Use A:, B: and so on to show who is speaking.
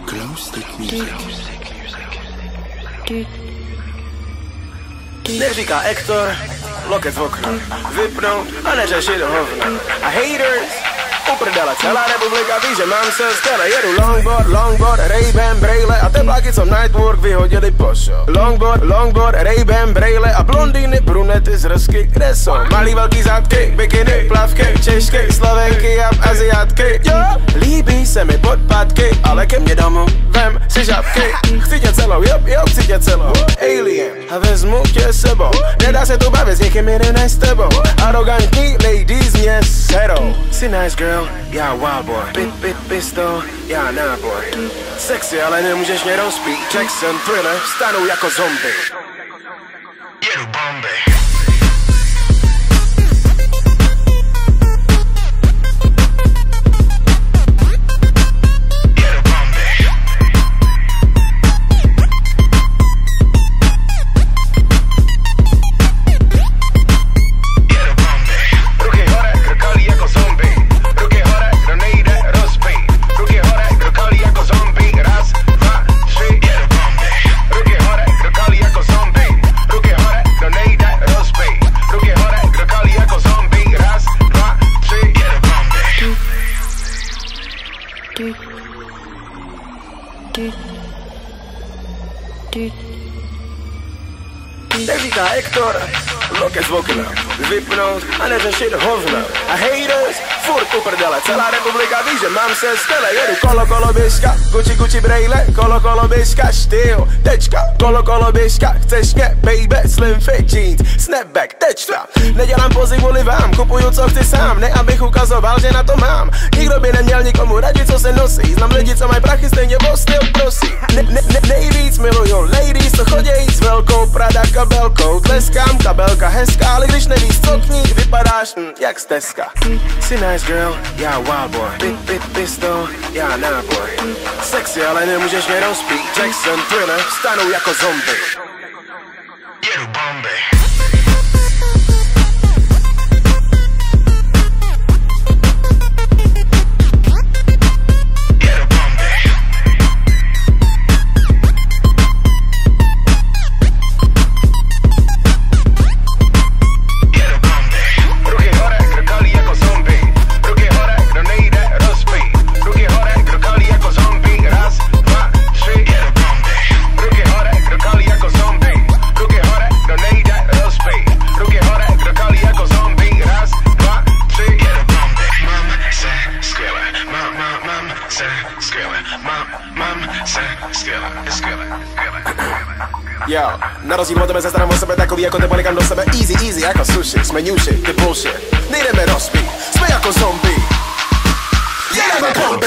A: Glow stick music.
B: Neříká Hector, loket v oknu, vypnout a neřešit hovno. A haters, uprdele, celá republika ví, že mám se skvěle. Jedu longboard, Ray-Ban, brejle a tepláky, co Nightwork vyhodili po show. Longboard, Ray-Ban, brejle a blondýny, brunety z Rusky, kde jsou? Malý velký zátky, bikiny, plavky, češky, slovenky a aziátky. Jo, líbí se mi podpadky, ale ke mně domů vem si žabky. Chci tě celou, jo, chci tě celou. Alien, a vezmu tě sebou. Nedá se tu bavit s někým jiným než s tebou. Arrogantní ladies mě serou. Jsi nice girl, já wild boy. Pistol, já náboj. Sexy, ale nemůžeš mě rozpít. Jackson, Thriller, stanu jako zombie. Jedu bomby. Neříká Hector, loket v okna, vypnout a neřešit hovno. A haters, furt uprdele, celá republika ví, že mám se skvěle. Jedu kolo běžka, Gucci brejle, kolo běžka, štýl, tečka. Kolo běžka, chceš mě, baby, slim fit jeans, snapback, tečka. Nedělám pozy kvůli vám, kupuju co chci sám, ne abych ukazoval, že na to mám. Nikdo by neměl nikomu radit, co se nosí, znám lidi, co mají prachy stejně o styl, prosí. Nejvíc miluju ladies, co chodějí s velkou Prada kabelkou. Tleskám, kabelka hezká, ale když nevíš, co k ní, vypadáš jak stezka. Jsi nice girl, já wild boy. Pistol, já náboj. Sexy, ale nemůžeš mě rozpít. Jackson, Thriller, stanu jako zombie. Jedu bomby. Yo, na rozdíl od tebe se starám o sebe takový jako teba, nekam do sebe. Easy, jako sushi, jsme newši, ty bullshit. Nejdeme rozpít, jsme jako zombie. Jedeme bomby.